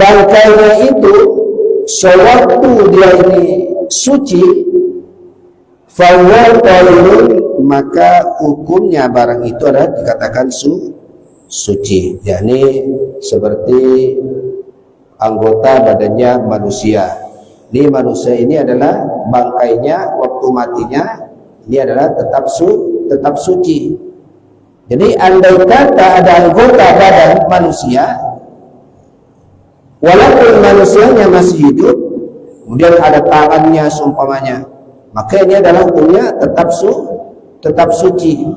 bangkainya itu sewaktu dia ini suci, fahuwa tahirun, maka hukumnya barang itu adalah dikatakan suci, yakni seperti anggota badannya manusia. Ini manusia ini adalah bangkainya waktu matinya ini adalah tetap suci. Jadi andai kata ada anggota badan manusia, walaupun manusianya masih hidup, kemudian ada tangannya seumpamanya, maka ini adalah hukumnya tetap suci,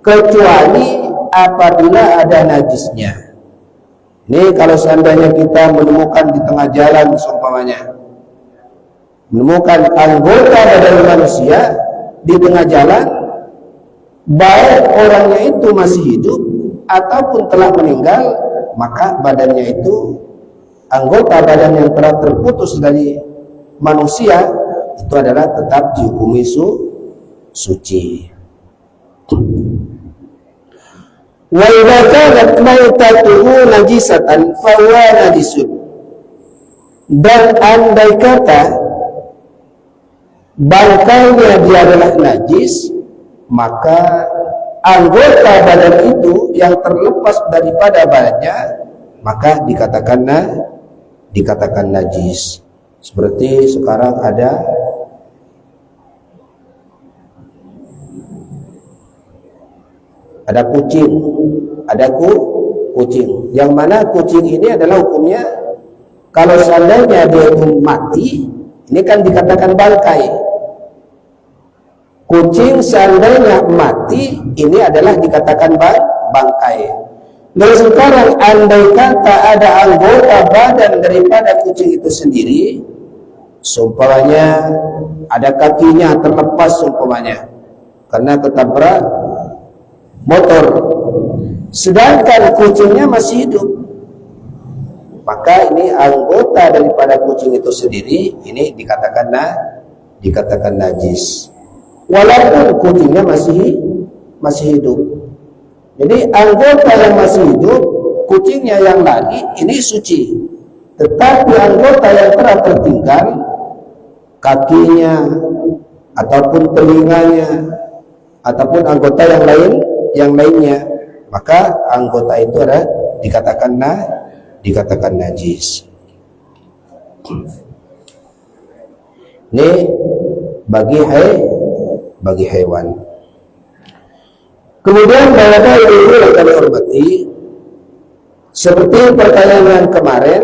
kecuali apabila ada najisnya. Ini kalau seandainya kita menemukan di tengah jalan seumpamanya, menemukan anggota badan manusia di tengah jalan, baik orangnya itu masih hidup ataupun telah meninggal, maka badannya itu, anggota badan yang telah terputus dari manusia itu adalah tetap dihukumi suci. Wa idza kanat maitatuhu najisatan fa huwa najisun. Dan andai kata bangkainya dia adalah najis, maka anggota badan itu yang terlepas daripada badannya maka dikatakan najis. Seperti sekarang ada kucing, kucing, yang mana kucing ini adalah hukumnya kalau seandainya dia itu mati, ini kan dikatakan bangkai. Kucing seandainya mati, ini adalah dikatakan bangkai. Dan sekarang andai kata ada anggota badan daripada kucing itu sendiri, seumpamanya ada kakinya terlepas seumpamanya karena ketabrak motor, sedangkan kucingnya masih hidup, maka ini anggota daripada kucing itu sendiri ini dikatakan najis, walaupun kucingnya masih hidup. Jadi anggota yang masih hidup, kucingnya yang lari ini suci, tetapi anggota yang telah tertinggal, kakinya ataupun telinganya ataupun anggota yang lainnya, maka anggota itu adalah dikatakan najis. Ini bagi hewan. Kemudian Bapak Ibu yang kami hormati, seperti pertanyaan yang kemarin,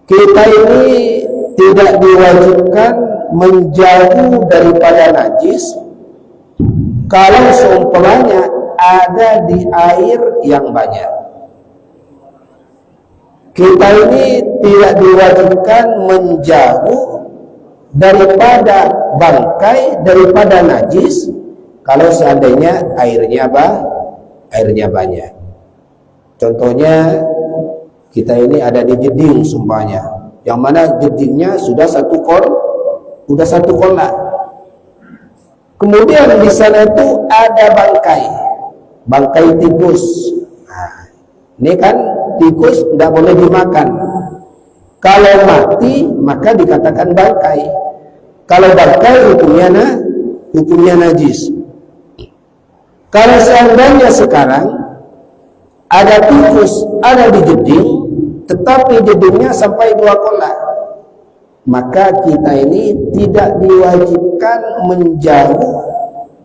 kita ini tidak diwajibkan menjauh daripada najis kalau seumpamanya ada di air yang banyak. Kita ini tidak diwajibkan menjauh daripada bangkai, daripada najis kalau seandainya airnya banyak. Contohnya kita ini ada di jeding sumpahnya, yang mana jedingnya sudah satu kolah. Kemudian di sana itu ada bangkai tikus. Nah, ini kan tikus tidak boleh dimakan. Kalau mati maka dikatakan bangkai. Kalau bangkai hukumnya najis. Kalau seandainya sekarang ada tikus ada di jeding, tetapi jedingnya sampai 2 kolah, maka kita ini tidak diwajibkan menjauh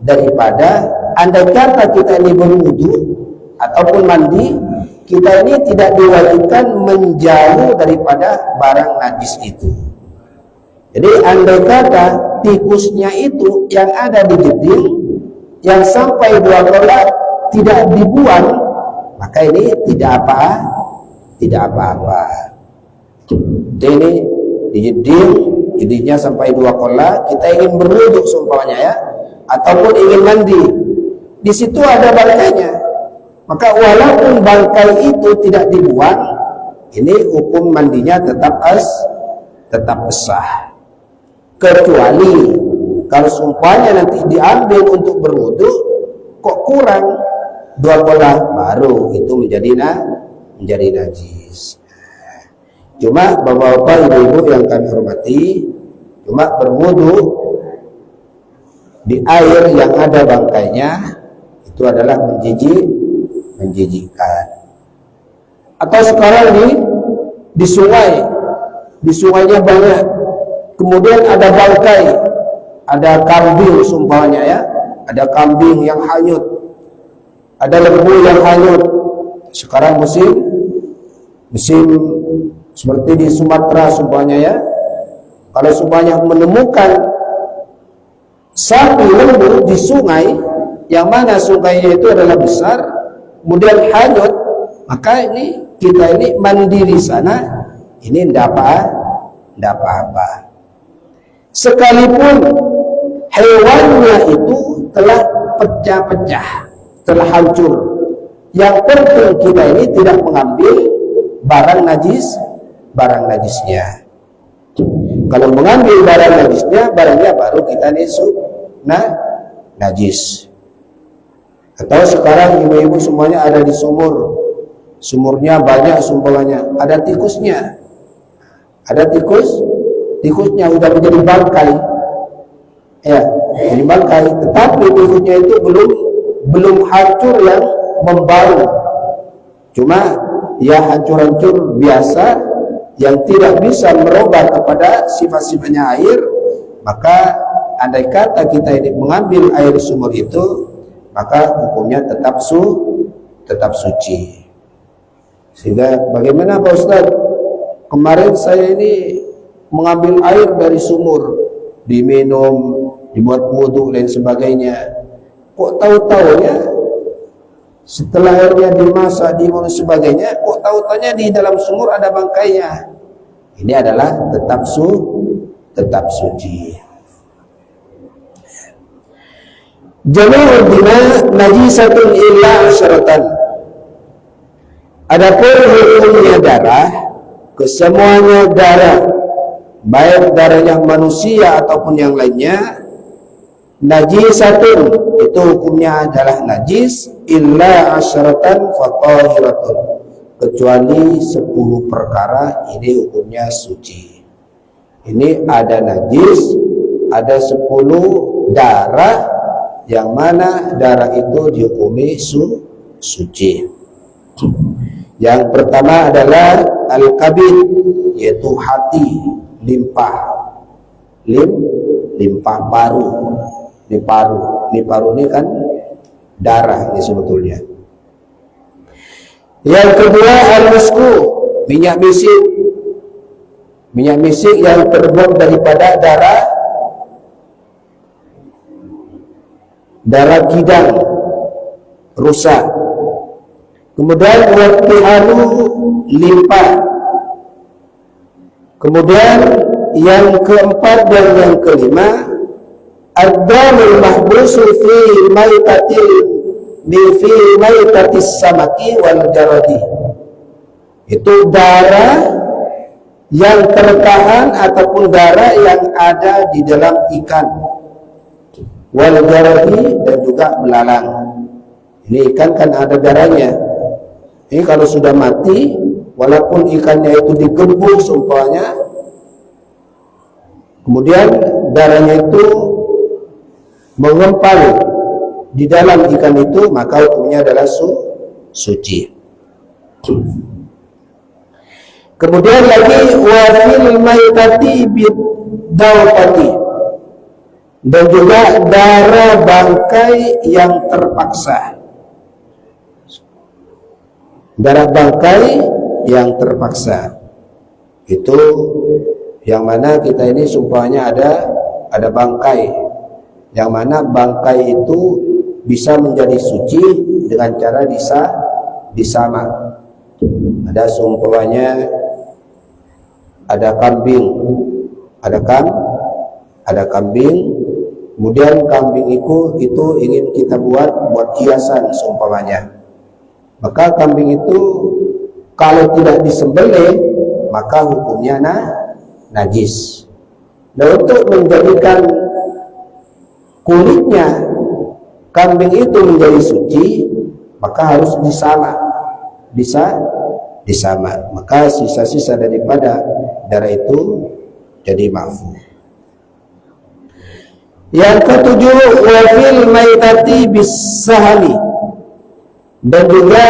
daripada, andai kata kita ini berwudu ataupun mandi, kita ini tidak diwajibkan menjauh daripada barang najis itu. Jadi andai kata tikusnya itu yang ada di jeding yang sampai 2 kolah tidak dibuang, maka ini tidak apa-apa. Ini di jedingnya sampai 2 kolah, kita ingin berwudu seumpamanya ya, ataupun ingin mandi, di situ ada bangkainya, maka walaupun bangkai itu tidak dibuang, ini hukum mandinya tetap sah. Kecuali kalau seumpamanya nanti diambil untuk berwudu kok kurang 2 kolah, baru itu menjadi najis. Cuma bapak-bapak, ibu-ibu yang kami hormati, cuma berwudu di air yang ada bangkainya itu adalah menjijikkan. Atau sekarang di sungainya banyak, kemudian ada bangkai, ada kambing sumpahnya ya, ada kambing yang hanyut, ada lembu yang hanyut. Sekarang musim seperti di Sumatera sumpahnya ya, kalau sumpahnya menemukan sapi lembu di sungai, yang mana sungainya itu adalah besar, kemudian hanyut, maka kita ini mandi di sana, ini tidak apa-apa. Sekalipun hewannya itu telah pecah-pecah, telah hancur, yang penting kita ini tidak mengambil barang najisnya. Kalau mengambil barang najisnya, barangnya baru kita najis. Atau sekarang ibu-ibu semuanya ada di sumurnya banyak sumbangannya, ada tikusnya, tikusnya udah menjadi bangkai ya, jadi bangkai, tetapi tikusnya itu belum hancur yang membau, cuma ya hancur-hancur biasa yang tidak bisa merubah kepada sifat-sifatnya air. Maka andai kata kita ini mengambil air sumur itu, maka hukumnya tetap suci. Sehingga bagaimana Pak Ustaz? Kemarin saya ini mengambil air dari sumur, diminum, dibuat wudu dan sebagainya. Kok tahu-taunya setelah airnya dimasak, diminum sebagainya, kok tahu-taunya di dalam sumur ada bangkainya. Ini adalah tetap suci. Jami'ul dima najisatun illa syaratan. Adapun hukumnya darah, kesemuanya darah, baik darah yang manusia ataupun yang lainnya, najisatun, itu hukumnya adalah najis, illa asyaratan fatahiratun, kecuali 10 perkara, ini hukumnya suci. Ini ada najis, ada 10 darah, yang mana darah itu dihukumi suci. Yang pertama adalah al-kabid, yaitu hati, limpah paru. Ini paru ini kan darah ini sebetulnya. Yang kedua al-musku, minyak misik yang terbuat daripada darah gidang rusa. Kemudian watihanu, limpah. Kemudian yang keempat dan yang kelima, ad-damul mahbusu fi maitatis samaki wal jaradi. Itu darah yang tertahan ataupun darah yang ada di dalam ikan, wal jaradi, dan juga belalang. Ini ikan kan ada darahnya. Ini kalau sudah mati, walaupun ikannya itu digembung sumpahnya, kemudian darahnya itu mengempal di dalam ikan itu, maka hukumnya adalah suci. Kemudian lagi wafil maitati bidawpati, dan juga darah bangkai yang terpaksa. Darah bangkai yang terpaksa itu yang mana kita ini sumpahnya ada bangkai, yang mana bangkai itu bisa menjadi suci dengan cara disama. Ada sumpahnya ada kambing, ada kambing, kemudian kambing itu ingin kita buat hiasan sumpahnya. Maka kambing itu kalau tidak disembelih, maka hukumnya najis. Dan untuk menjadikan kulitnya kambing itu menjadi suci, maka harus disama, maka sisa-sisa daripada darah itu jadi ma'fu. Yang ketujuh, wa fil maitati bis-sahmi, dan juga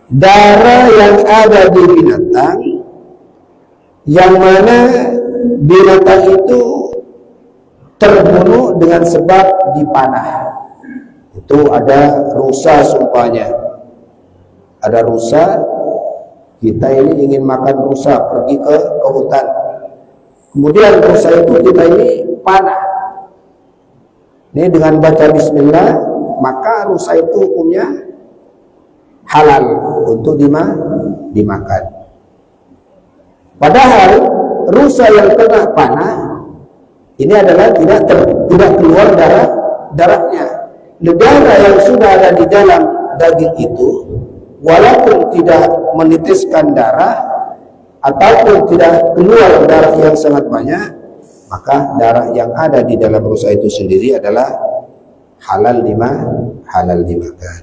darah yang ada di binatang yang mana binatang itu terbunuh dengan sebab dipanah. Itu ada rusa sumpahnya. Ada rusa, kita ini ingin makan rusa, pergi ke hutan. Kemudian rusa itu kita ini panah. Ini dengan baca bismillah, maka rusa itu hukumnya halal untuk dimakan. Padahal rusa yang kena panah ini adalah tidak keluar darahnya. Darah yang sudah ada di dalam daging itu, walaupun tidak menitiskan darah ataupun tidak keluar darah yang sangat banyak, maka darah yang ada di dalam rusa itu sendiri adalah halal dimakan.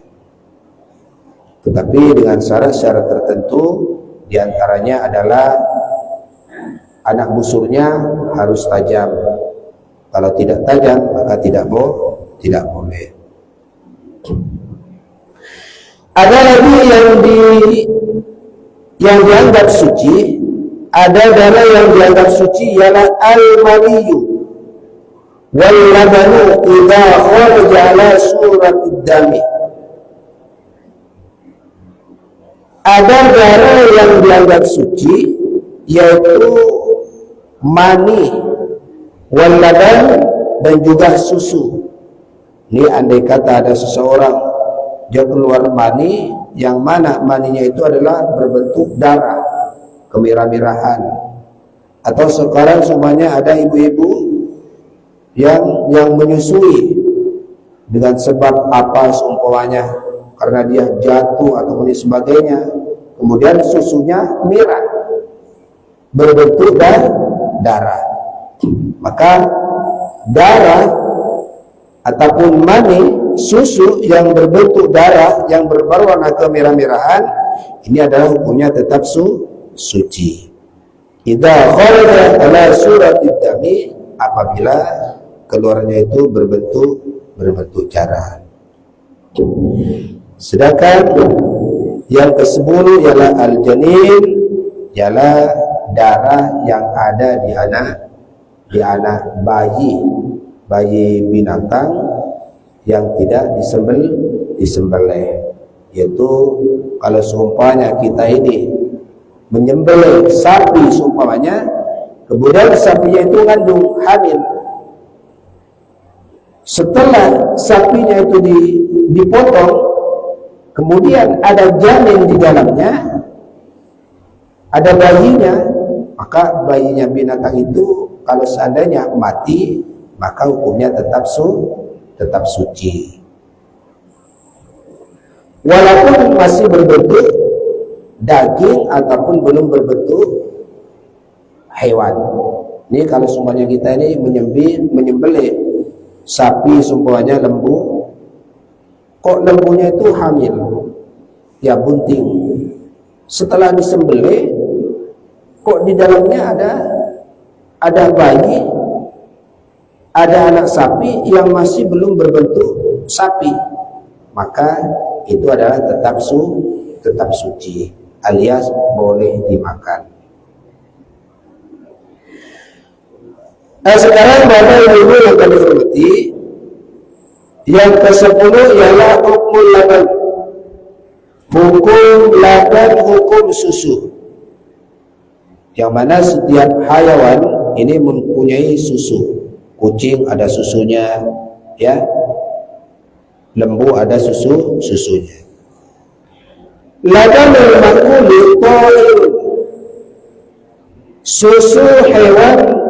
Tetapi dengan syarat-syarat tertentu, diantaranya adalah anak busurnya harus tajam. Kalau tidak tajam, maka tidak boleh. Ada lagi yang dianggap suci. Ada darah yang dianggap suci ialah al-maniyu wal labanu idza kharaja ala suratid dami. Ada darah yang dianggap suci yaitu mani, wal laban, dan juga susu. Ini andai kata ada seseorang dia keluar mani yang mana maninya itu adalah berbentuk darah, kemirah-mirahan, atau sekarang semuanya ada ibu-ibu yang menyusui dengan sebab apa seumpamanya karena dia jatuh atau sebagainya, kemudian susunya merah berbentuk darah, maka darah ataupun mani, susu yang berbentuk darah yang berwarna kemerah-merahan, ini adalah hukumnya tetap suci. Idza kharaja ala suratid dami, apabila keluarnya itu berbentuk darah. Sedangkan yang ke-10 ialah al-janin, ialah darah yang ada di anak bayi binatang yang tidak disembelih. Yaitu kalau seumpamanya kita ini menyembelih sapi seumpamanya, kemudian sapinya itu mengandung hamil. Setelah sapinya itu dipotong, kemudian ada janin di dalamnya, ada bayinya, maka bayinya binatang itu kalau seandainya mati, maka hukumnya tetap suci. Walaupun masih berbentuk daging ataupun belum berbentuk hewan. Ini kalau semuanya kita ini menyembelih sapi seumpamanya lembu, kok lembunya itu hamil, ya bunting. Setelah disembelih, kok di dalamnya ada bayi, ada anak sapi yang masih belum berbentuk sapi, maka itu adalah tetap suci, alias boleh dimakan. Sekarang Bapak Ibu yang kami hormati, yang ke-10 ialah hukum laban. Hukum laban, hukum susu. Yang mana setiap hayawan ini mempunyai susu. Kucing ada susunya, ya. Lembu ada susunya. Labanul ma'kuli ta'ir. Susu hewan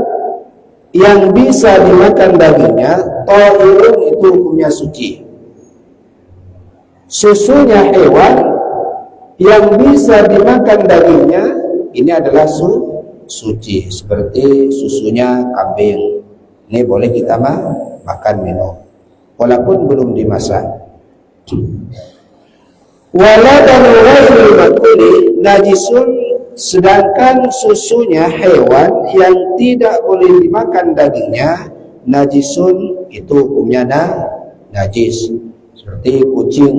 yang bisa dimakan dagingnya, ta'irun, itu hukumnya suci. Susunya hewan yang bisa dimakan dagingnya, ini adalah suci. Seperti susunya kambing, ini boleh kita makan minum walaupun belum dimasak. Walabanu ghairil makuli najisun, sedangkan susunya hewan yang tidak boleh dimakan dagingnya najisun, itu hukumnya najis. Seperti kucing.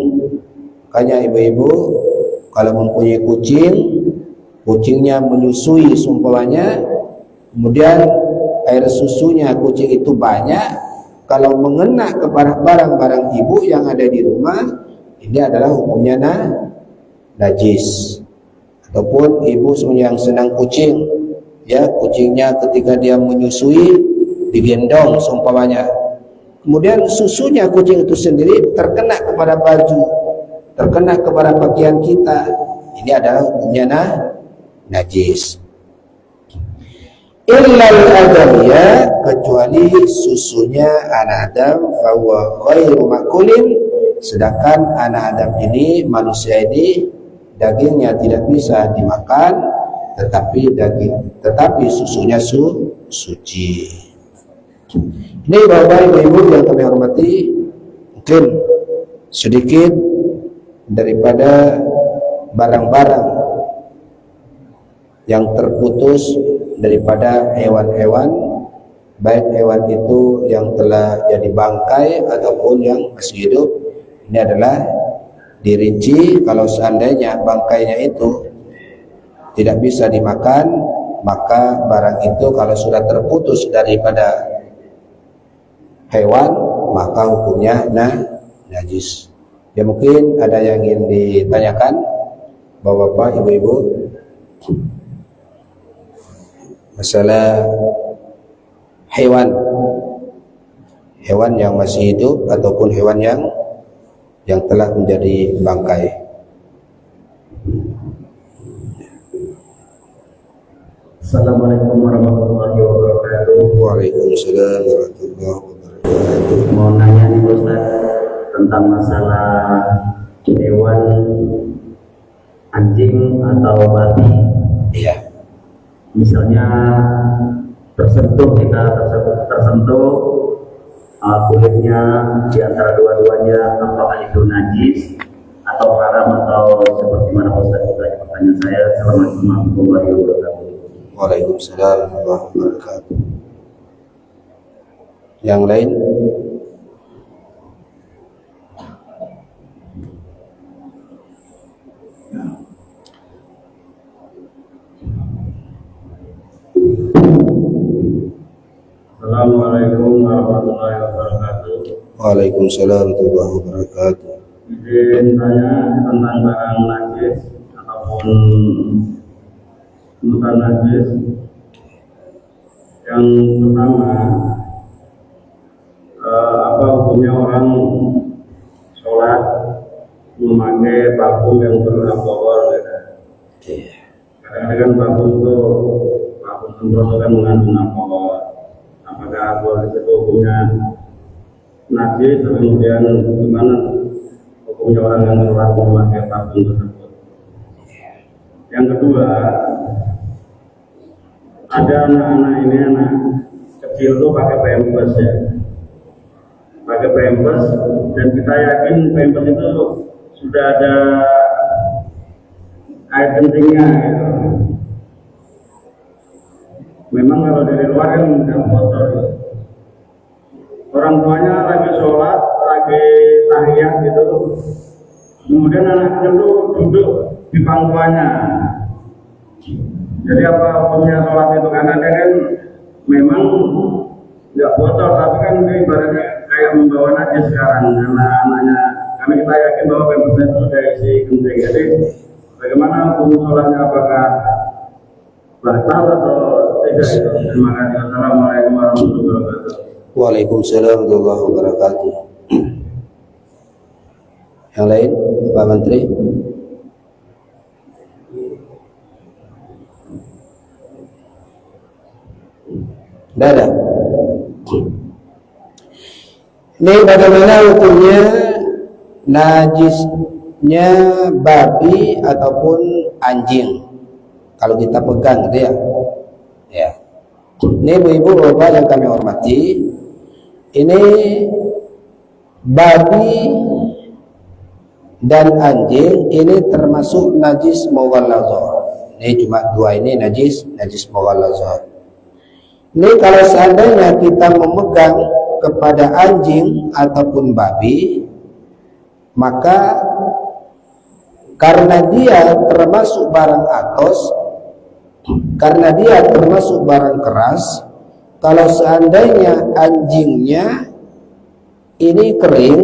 Makanya ibu-ibu kalau mempunyai kucing, kucingnya menyusui seumpamanya, kemudian air susunya kucing itu banyak, kalau mengena kepada barang-barang ibu yang ada di rumah, ini adalah hukumnya najis. Ataupun ibu yang senang kucing, ya, kucingnya ketika dia menyusui digendong seumpamanya, kemudian susunya kucing itu sendiri terkena kepada baju, terkena kepada pakaian kita, ini adalah hukumnya najis. Illal adamiyah, kecuali susunya anak Adam, fahuwa ghairu makulin, sedangkan anak Adam ini, manusia ini, dagingnya tidak bisa dimakan, tetapi susunya suci. Ini Bapak Ibu yang kami hormati, mungkin sedikit daripada barang-barang yang terputus daripada hewan-hewan, baik hewan itu yang telah jadi bangkai ataupun yang masih hidup. Ini adalah dirinci, kalau seandainya bangkainya itu tidak bisa dimakan, maka barang itu kalau sudah terputus daripada hewan, maka hukumnya najis. Ya, mungkin ada yang ingin ditanyakan Bapak-bapak, ibu-ibu, masalah hewan yang masih hidup ataupun hewan yang telah menjadi bangkai. Assalamualaikum warahmatullahi wabarakatuh. Waalaikumsalam warahmatullahi wabarakatuh. Mau nanya nih Ustaz tentang masalah hewan anjing atau babi. Iya. Misalnya tersentuh kulitnya di antara dua-duanya, apakah itu najis atau haram atau seperti mana Ustaz? Pertanyaan saya. Assalamualaikum warahmatullahi wabarakatuh. Waalaikumsalam warahmatullahi wabarakatuh. Yang lain? Assalamualaikum warahmatullahi wabarakatuh. Waalaikumsalam warahmatullahi wabarakatuh. Izin tanya tentang barang najis ataupun bukan najis. Yang pertama, apa hukumnya orang sholat memakai parfum yang beralkohol? Kadang-kadang parfum itu kan mengandung alkohol. Apakah alkohol itu hukumnya najis? Kemudian gimana hukumnya orang yang sholat memakai parfum tersebut? Yang kedua, ada anak kecil tuh pakai pampers ya, pakai pampers, dan kita yakin pampers itu sudah ada air kencingnya gitu. Memang kalau dari luar kan tidak kotor. Orang tuanya lagi sholat, lagi tahiyat gitu, kemudian anaknya tuh duduk di pangkuannya. Jadi apa hukumnya sholat itu? Karena dia kan memang nggak kotor, tapi kan dia ibaratnya kayak membawa najis sekarang, karena anaknya, kami kita yakin bahwa pampersnya itu sudah isi kencing. Jadi bagaimana hukum sholatnya, apakah batal atau tidak? Terima kasih. Assalamualaikum warahmatullahi wabarakatuh. Waalaikumsalam warahmatullahi wabarakatuh. Yang lain, Pak Menteri? Tidak ada. Ini bagaimana hukumnya najisnya babi ataupun anjing kalau kita pegang gitu ya. Ya. Ini ibu-ibu bapak yang kami hormati, ini babi dan anjing ini termasuk najis mughalladzah. Ini cuma dua ini najis mughalladzah. Ini kalau seandainya kita memegang kepada anjing ataupun babi, maka karena dia termasuk barang atos, karena dia termasuk barang keras, kalau seandainya anjingnya ini kering,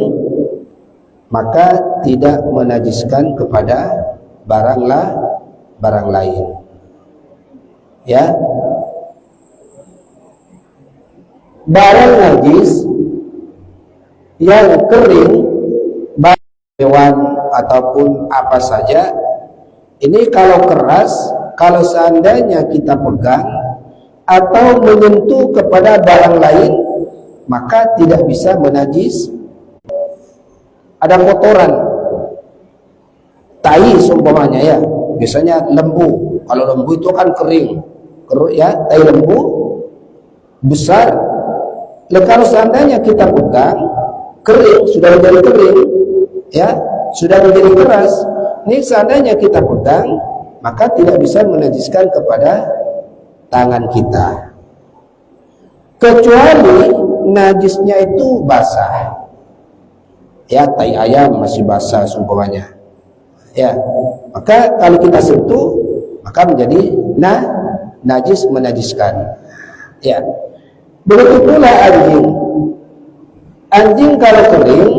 maka tidak menajiskan kepada barang lain. Ya, barang najis yang kering, baik hewan ataupun apa saja, ini kalau keras, kalau seandainya kita pegang atau menyentuh kepada barang lain, maka tidak bisa menajis. Ada kotoran, tai seumpamanya ya, biasanya lembu. Kalau lembu itu kan kering, ya, tai lembu besar. Kalau seandainya kita pegang kering, sudah menjadi kering, ya, sudah menjadi keras, ini seandainya kita pegang, maka tidak bisa menajiskan kepada tangan kita, kecuali najisnya itu basah. Ya, tai ayam masih basah seumpamanya, ya, maka kalau kita sentuh maka menjadi najis, menajiskan. Ya, begitu pula anjing kalau kering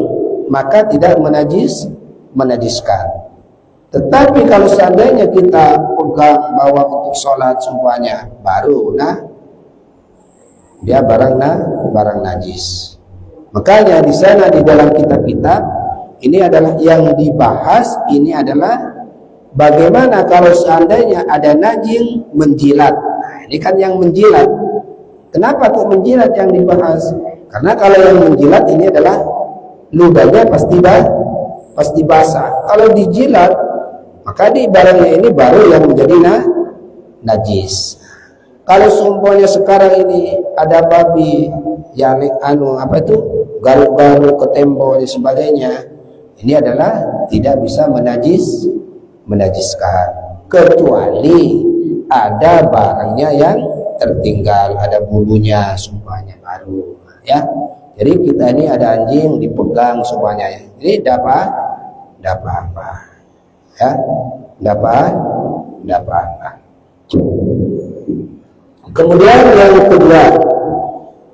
maka tidak menajiskan. Tetapi kalau seandainya kita pegang bawa untuk sholat seumpamanya, baru dia barang najis. Makanya di sana di dalam kitab-kitab ini adalah yang dibahas, ini adalah bagaimana kalau seandainya ada najis menjilat. Nah, ini kan yang menjilat. Kenapa kok menjilat yang dibahas? Karena kalau yang menjilat ini adalah ludahnya pasti basah. Kalau dijilat, maka di barangnya ini baru yang menjadi najis. Kalau seumpamanya sekarang ini ada babi yang garuk-garuk ke tembok dan sebagainya, ini adalah tidak bisa menajiskan, kecuali ada barangnya yang tertinggal, ada bulunya seumpamanya baru, ya. Jadi kita ini ada anjing dipegang semuanya, ini dapat apa, ya, dapat apa. Kemudian yang kedua,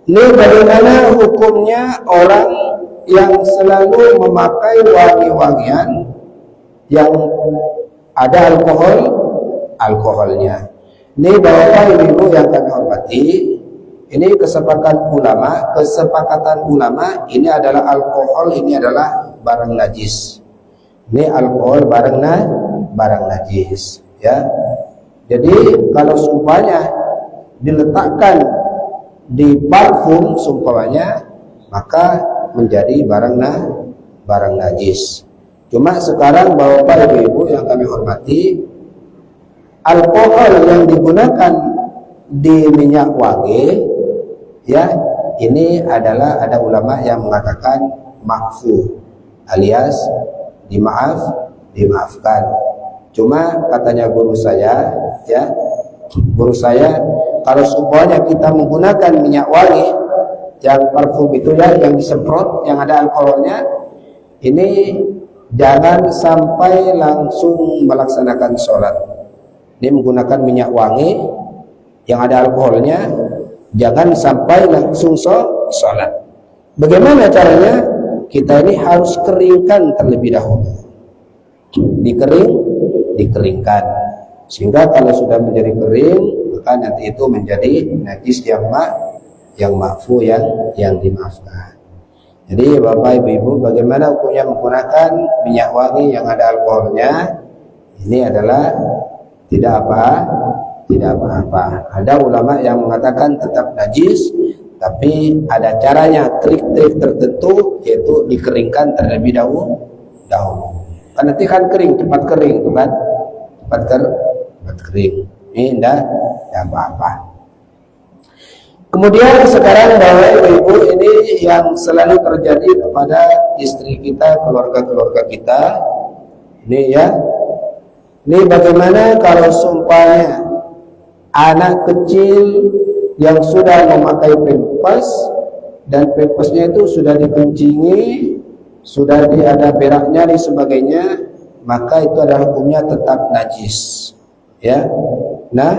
ini bagaimana hukumnya orang yang selalu memakai wangi-wangian yang ada alkoholnya. Ini Bapak Ibu yang kami hormati, ini kesepakatan ulama ini adalah alkohol, ini adalah barang najis. Ini alkohol barang najis, ya. Jadi kalau sumpahnya diletakkan di parfum seumpamanya, maka menjadi barang najis. Cuma sekarang Bapak Ibu yang kami hormati, alkohol yang digunakan di minyak wangi, ya, ini adalah ada ulama yang mengatakan makfu, alias dimaafkan. Cuma katanya guru saya, ya, kalau semuanya kita menggunakan minyak wangi yang parfum itu ya, yang disemprot, yang ada alkoholnya, ini jangan sampai langsung melaksanakan sholat. Ini menggunakan minyak wangi yang ada alkoholnya, jangan sampai langsung sholat. Bagaimana caranya? Kita ini harus keringkan terlebih dahulu, dikeringkan, sehingga kalau sudah menjadi kering, maka nanti itu menjadi najis yang ma'fu, yang dimaafkan. Jadi Bapak Ibu, bagaimana hukumnya menggunakan minyak wangi yang ada alkoholnya? Ini adalah tidak apa-apa. Ada ulama yang mengatakan tetap najis, tapi ada caranya, trik-trik tertentu, yaitu dikeringkan terlebih dahulu. Kan nanti kan kering, cepat kering, itu kan? Cepat kering. Ini tidak apa-apa. Kemudian sekarang Bapak Ibu, ini yang selalu terjadi kepada istri kita, keluarga-keluarga kita. Ini ya. Ini bagaimana kalau sumpahnya anak kecil yang sudah memakai pempas dan pempasnya itu sudah dikencingi, sudah ada beraknya dan sebagainya, maka itu adalah hukumnya tetap najis. Ya. Nah,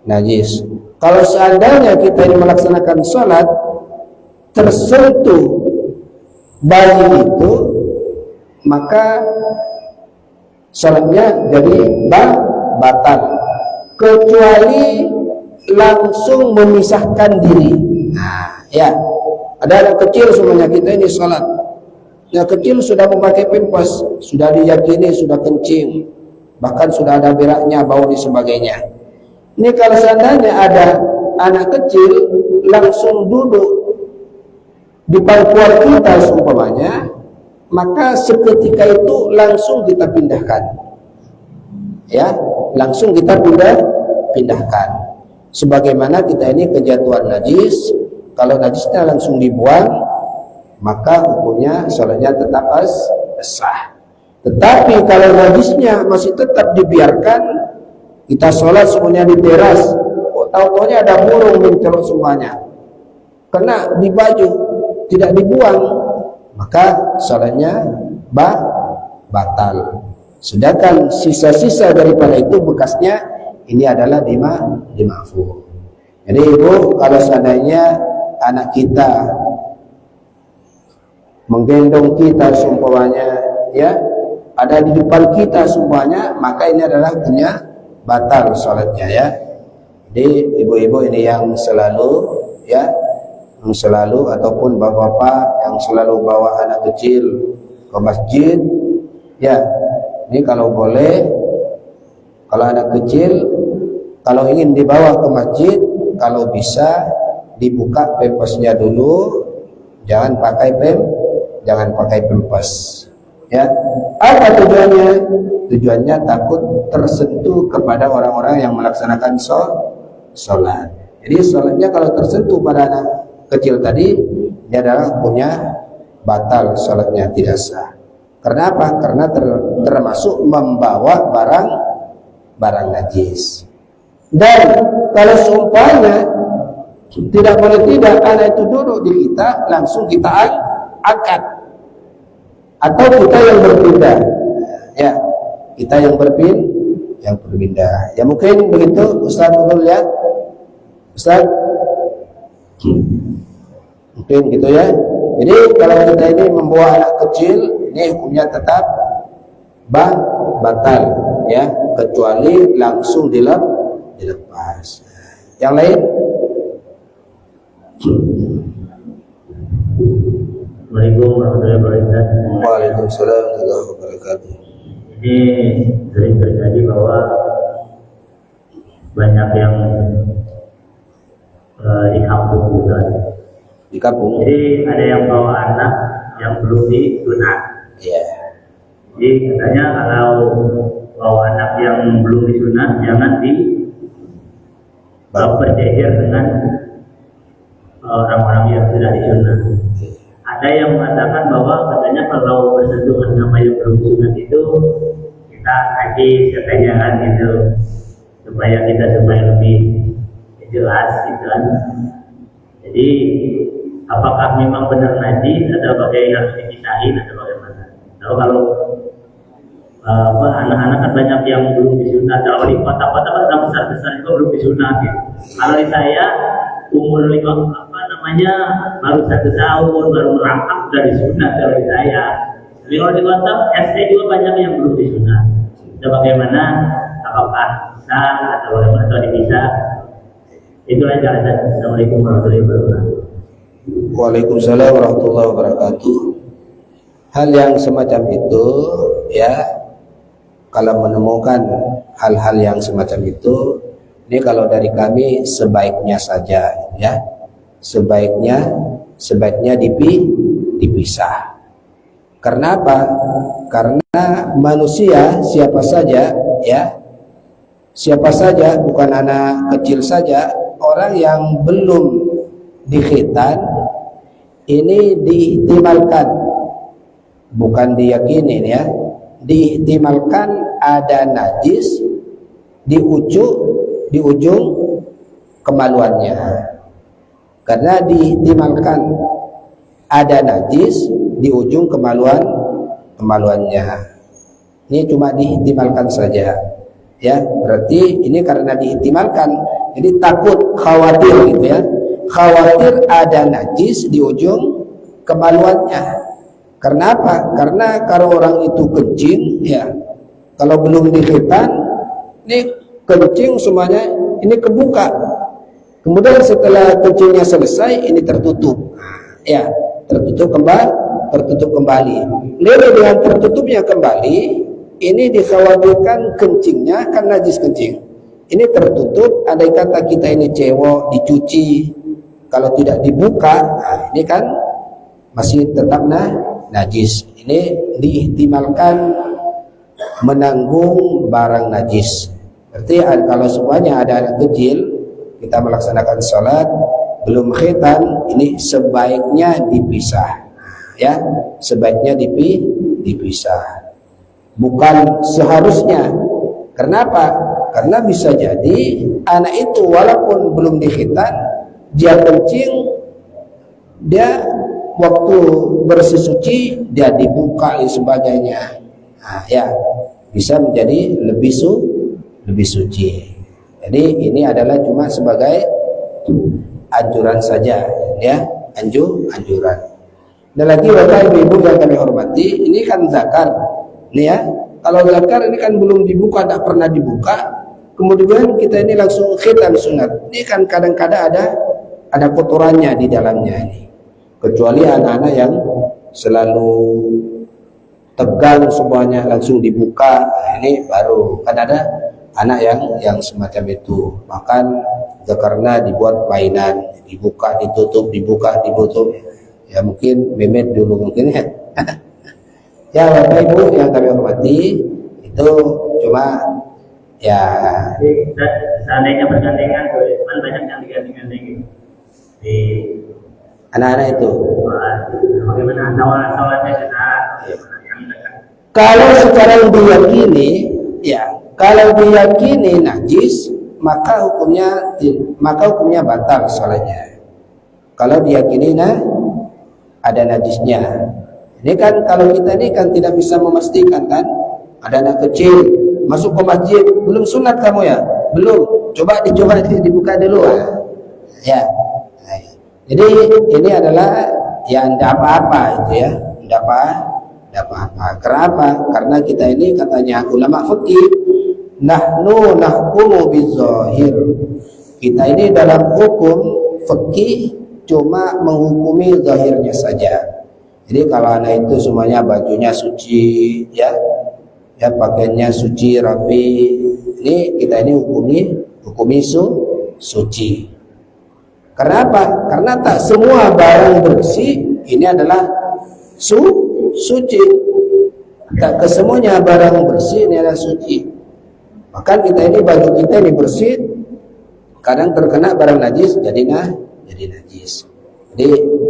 najis. Kalau seandainya kita ini melaksanakan sholat tersentuh bayi itu, maka sholatnya jadi batal, kecuali langsung memisahkan diri. Nah, ya, ada anak kecil semuanya, kita ini sholat, yang kecil sudah memakai pempas, sudah diyakini sudah kencing, bahkan sudah ada beraknya, bau dan sebagainya. Ini kalau seandainya ada anak kecil langsung duduk di pangkuan kita seumpamanya, maka seketika itu langsung kita pindahkan. Ya, langsung kita pindahkan. Sebagaimana kita ini kejatuhan najis, kalau najisnya langsung dibuang, maka hukumnya sholatnya tetap sah. Tetapi kalau najisnya masih tetap dibiarkan, kita sholat semuanya di teras, tahu-taunya ada burung mencolok semuanya, kena di baju, tidak dibuang, maka sholatnya batal. Sedangkan sisa-sisa daripada itu bekasnya ini adalah dimaafur. Jadi Ibu, kalau seandainya anak kita menggendong kita seumpamanya, ya, ada di depan kita semuanya, maka ini adalah punya batal sholatnya, ya. Jadi ibu-ibu ini yang selalu, ya, yang selalu ataupun bapak-bapak yang selalu bawa anak kecil ke masjid, ya, ini kalau boleh, kalau anak kecil kalau ingin dibawa ke masjid, kalau bisa dibuka pempasnya dulu, jangan pakai pempas. Ya, apa tujuannya? Tujuannya takut tersentuh kepada orang-orang yang melaksanakan sholat. Jadi sholatnya kalau tersentuh pada anak kecil tadi, ini adalah hukumnya batal, sholatnya tidak sah. Karena apa? Karena termasuk membawa barang najis. Dan kalau seumpamanya tidak boleh tidak anak itu duduk di kita, langsung kita angkat. Atau kita yang berpindah, ya, kita yang berpindah. Ya mungkin begitu Ustaz dulu ya, Ustaz. Mungkin gitu ya. Jadi kalau kita ini membawa anak kecil, ini hukumnya tetap batal, ya, kecuali langsung dilepas. Yang lain? Assalamualaikum warahmatullahi wabarakatuh. Waalaikumsalam warahmatullahi wabarakatuh. Ini sering terjadi bahwa banyak yang di kampung gitu. Di kampung. Jadi ada yang bawa anak yang belum disunat. Iya. Jadi katanya kalau bawa anak yang belum disunat jangan berjejer dengan orang-orang yang sudah disunat. Ada yang mengatakan bahwa katanya kalau bersentuhan sama yang belum disunat itu kita kasih katanya kan gitu, supaya lebih jelas gitu kan. Jadi apakah memang benar najis atau bagaimana, harus dipisahin atau bagaimana? Kalau anak-anak kan banyak yang belum disunat. Kalau di kota-kota kan besar-besar itu belum disunat gitu. Kalau di saya umur baru 1 tahun, baru merangkak sudah disunat kalau di saya. Tapi kalau di kota SD juga banyak yang belum disunat. Itu bagaimana? Apakah sah atau bagaimana, atau dipisah? Itulah jalan. Assalamualaikum warahmatullahi wabarakatuh. Waalaikumsalam warahmatullahi wabarakatuh. Hal yang semacam itu, ya, kalau menemukan hal-hal yang semacam itu, ini kalau dari kami sebaiknya saja, ya, sebaiknya dipisah. Karena apa? Karena manusia siapa saja, ya, siapa saja, bukan anak kecil saja, orang yang belum di khitan ini diihtimalkan, bukan diyakini ya, diihtimalkan ada najis di ujung kemaluannya. Karena diihtimalkan ada najis di ujung kemaluannya. Ini cuma diihtimalkan saja. Ya, berarti ini karena diihtimalkan, jadi takut, khawatir gitu ya. Khawatir ada najis di ujung kemaluannya. Karena apa? Karena kalau orang itu kencing ya, kalau belum dikhitan, ini kencing semuanya ini kebuka. Kemudian setelah kencingnya selesai, ini tertutup. Ya, tertutup kembali. Lalu dengan tertutupnya kembali, ini dikhawatirkan kencingnya kan najis kencing. Ini tertutup, andai kata kita ini cewek dicuci, kalau tidak dibuka, nah ini kan masih tetap najis. Ini diihtimalkan menanggung barang najis. Berarti kalau semuanya ada anak kecil, kita melaksanakan sholat belum khitan, ini sebaiknya dipisah. Ya, sebaiknya dipisah. Bukan seharusnya. Kenapa? Karena bisa jadi anak itu walaupun belum dikhitan, dia kencing, dia waktu bersih suci dia dibuka dan sebagainya. Nah, ya bisa menjadi lebih suci. Jadi ini adalah cuma sebagai anjuran saja, ya, anjuran. Dan lagi Bapak Ibu yang kami hormati, ini kan zakar. Nih ya, kalau zakar ini kan belum dibuka, tidak pernah dibuka. Kemudian kita ini langsung khitan sunat. Ini kan kadang-kadang ada kotorannya di dalamnya ini. Kecuali anak-anak yang selalu tegang semuanya langsung dibuka. Nah, ini baru kan ada anak yang semacam itu. Bahkan zakarnya dibuat mainan, dibuka, ditutup, dibuka, ditutup. Ya mungkin memet dulu mungkin ya. Ya Bapak Ibu yang kami hormati, itu cuma ya seandainya bergandengan, kan banyak yang diganti-ganti di anak-anak itu. Bagaimana sholatnya kita? Kalau sekarang diyakini, ya kalau diyakini najis, maka hukumnya batal sholatnya. Kalau diyakini ada najisnya. Ini kan kalau kita ini kan tidak bisa memastikan kan, ada anak kecil masuk ke masjid, belum sunat kamu ya? Belum. Coba dibuka dulu. Ya. Jadi ini adalah yang tidak apa-apa itu ya, tidak apa-apa. Kenapa? Karena kita ini katanya ulama fikih, nahnu nahkumu bizahir. Kita ini dalam hukum fikih cuma menghukumi zahirnya saja. Jadi kalau anak itu semuanya bajunya suci, ya pakaiannya suci, rapi, ini kita ini hukumi suci. Karena apa? Karena tak semua barang bersih ini adalah suci. Tak kesemuanya barang bersih ini adalah suci. Bahkan kita ini baju kita ini bersih, kadang terkena barang najis jadi najis. Jadi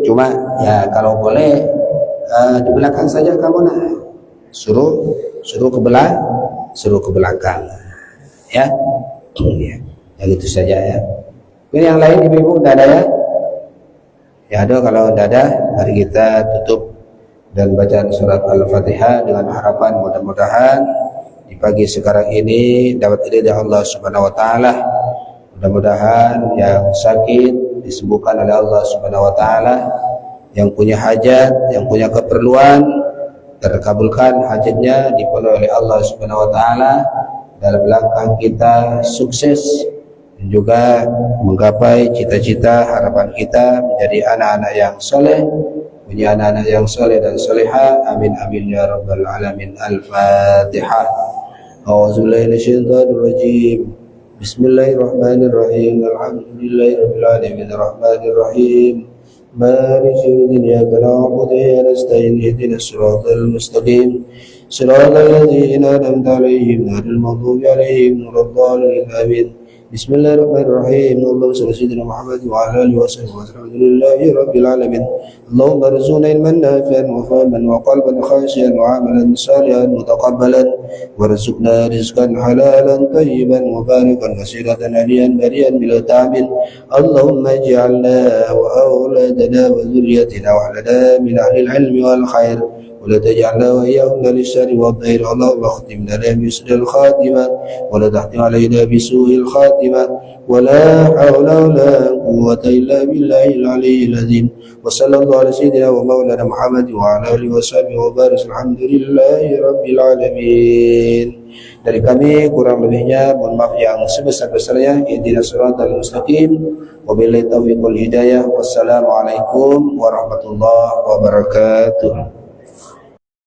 cuma ya kalau boleh di belakang saja kamu suruh ke belakang ya. Ya gitu saja ya. Ini yang lain ibu-ibu tidak ada ya? Ya ada, kalau tidak ada mari kita tutup dan bacaan surat Al-Fatihah dengan harapan mudah-mudahan di pagi sekarang ini dapat ridha Allah Subhanahu wa taala. Mudah-mudahan yang sakit disembuhkan oleh Allah Subhanahu wa taala, yang punya hajat, yang punya keperluan terkabulkan hajatnya, dipenuhi oleh Allah Subhanahu wa taala. Dalam langkah kita sukses dan juga menggapai cita-cita harapan kita menjadi anak-anak yang soleh, punya anak-anak yang soleh dan soleha. Amin amin ya rabbal alamin. Al-Fatihah. A'udzubillahi minasyaitonir rajim. Bismillahirrahmanirrahim. Alhamdulillahirabbil alamin arrahmanir rahim. مالك يوم الدين إياك نعبد وإياك نستعين اهدنا الصراط المستقيم صراط الذين أنعمت عليهم غير المغضوب عليهم ولا الضالين آمين Bismillahirrahmanirrahim. Allahumma shalli ala sayyidina Muhammad wa ala alihi wa sahbihi wa sallam. Alhamdulillahi rabbil alamin. Allahumma arzuqna ilman nafi'an wa fahman wa qalban khashiyan wa amalan salihan mutaqabbalan warzuqna rizqan halalan tayyiban mubarakan katsiratan hadiyan barian bila ta'bin. Allahumma ij'alna wa awladana wa dhurriyyatina wa ahlana min ahli al-ilmi wal khair. ولا تجعلنا وإياهم للشر والضير. اللهم اختم لنا بحسن الخاتمة ولا تختم علينا بسوء الخاتمة ولا حول ولا قوة إلا بالله العلي العظيم. وصلى الله على سيدنا ومولانا محمد وعلى آله وصحبه وبارك. الحمد لله رب العالمين. Dari kami kurang lebihnya mohon maaf yang sebesar-besarnya. Ihdinas siratal mustaqim. Wabillahi taufiq wal hidayah. Wassalamualaikum warahmatullahi wabarakatuh.